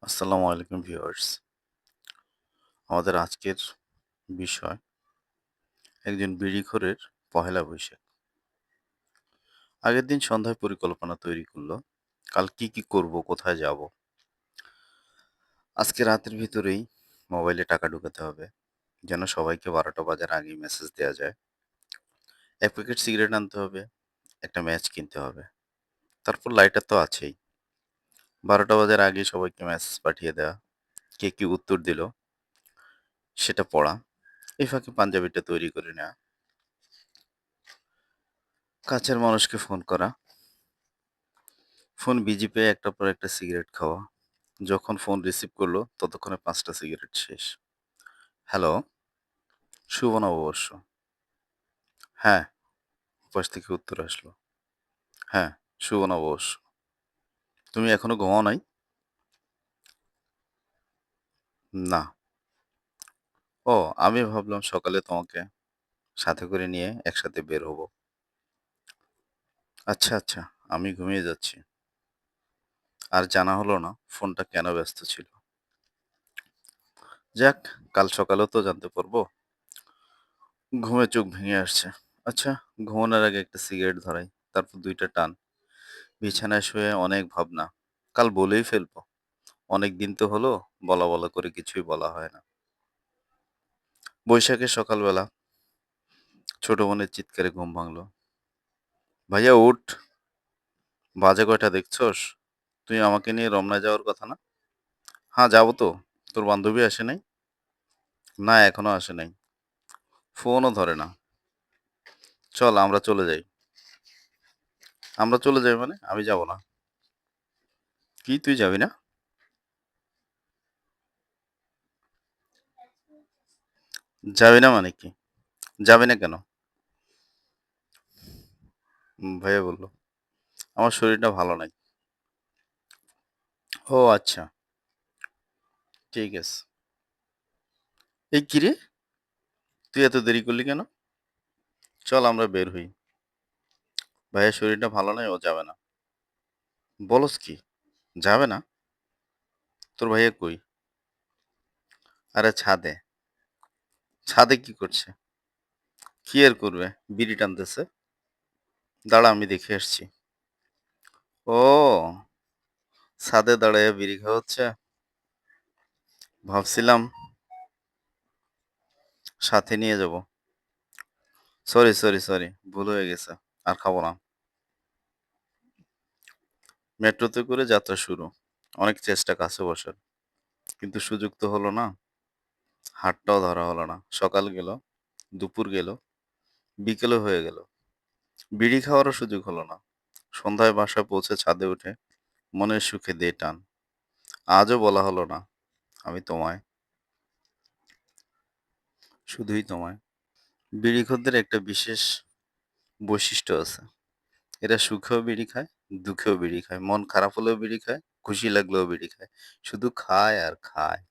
আসসালামু আলাইকুম ভিউয়ার্স। আমাদের আজকের বিষয় একজন বিড়িখোরের পহেলা বৈশাখ। আগের দিন সন্ধ্যায় পরিকল্পনা তৈরি করলো। কাল কি করব, কোথায় যাব। আজকে রাতের ভিতরেই মোবাইলে টাকা ঢুকাতে হবে। যেন সবাইকে ১২টা বাজার আগেই মেসেজ দেয়া যায়। ১ প্যাকেট সিগারেট আনতে হবে, একটা ম্যাচ কিনতে হবে। তারপর লাইটার তো আছেই। ১২টা বাজার আগেই সবাইকে মেসেজ পাঠিয়ে দেওয়া। কে কি উত্তর দিল সেটা পড়া। এই ফাঁকে পাঞ্জাবিটা তৈরি করে নেওয়া। কাছের মানুষকে ফোন করা। ফোন বিজি পেয়ে একটার পর একটা সিগারেট খাওয়া। যখন ফোন রিসিভ করলো ততক্ষণে ৫টা সিগারেট শেষ। হ্যালো, শুভ নববর্ষ। হ্যাঁ, ওপাশ থেকে উত্তর আসলো। হ্যাঁ, শুভ নববর্ষ। তুমি এখনো ঘুমাও নাই? না। ও, আমি ভাবলাম সকালে তোমাকে সাথে করে নিয়ে একসাথে বের হব। আচ্ছা, আমি ঘুমিয়ে যাচ্ছি। আর জানা হলো না ফোনটা কেন ব্যস্ত ছিল। যাক, কাল সকালেও তো জানতে পারবো। ঘুমে চোখ ভেঙে আসছে। আচ্ছা, ঘুমানোর আগে একটা সিগারেট ধরাই, তারপর ২টা টান। বিছানায় শুয়ে অনেক ভাবনা। কাল বলেই ফেলবো। অনেকদিন তো হলো, বলা করে কিছুই বলা হয় না। বৈশাখের সকালবেলা ছোট বোনের চিৎকারে ঘুম ভাঙলো। ভাইয়া উঠ, বাজে কয়টা দেখছস? তুই আমাকে নিয়ে রমনায় যাওয়ার কথা না? হ্যাঁ, যাবো তো। তোর বান্ধবী আসে নাই? না, এখনো আসে নাই। ফোনও ধরে না। চল আমরা চলে যাই। আমরা চলে যাই মানে? আমি যাব না। কি, তুই যাবি না? যাবি না মানে কি? যাবি না কেন? ভাইয়া বলল, আমার শরীরটা ভালো নাই। ও আচ্ছা, ঠিক আছে। এই কি রে, তুই এত দেরি করলি কেন? চল আমরা বের হই। ভাইয়ের শরীরটা ভালো নয়, ও যাবে না। বলস কি? যাবে না? তোর ভাইয়া কই? আরে ছাদে। ছাদে কি করছে? কি আর করবে? বিড়ি টানতেছে। দাঁড়া, আমি দেখে আসছি। ও, ছাদে দাঁড়াইয়া বিড়ি খাওয়া হচ্ছে। ভাবছিলাম সাথে নিয়ে যাব। সরি, ভুল হয়ে গেছে। আর খাবো না। মেট্রোতে করে যাত্রা শুরু। অনেক চেষ্টা কাছে বসার, কিন্তু সুযোগ তো হলো না। হাতটাও ধরা হলো না। সকাল গেল, দুপুর গেল, বিকেলও হয়ে গেল। বিড়ি খাওয়ারও সুযোগ হলো না। সন্ধ্যায় বাসায় পৌঁছে ছাদে উঠে মনের সুখে দে টান। আজও বলা হলো না, আমি তোমায়, শুধুই তোমায়। বিড়িখোরদের একটা বিশেষ বৈশিষ্ট্য আছে। এরা সুখেও বিড়ি খায়, দুঃখেও বিড়ি খায়, মন খারাপ হলেও বিড়ি খায়, খুশি লাগলেও বিড়ি খায়। শুধু খায় আর খায়।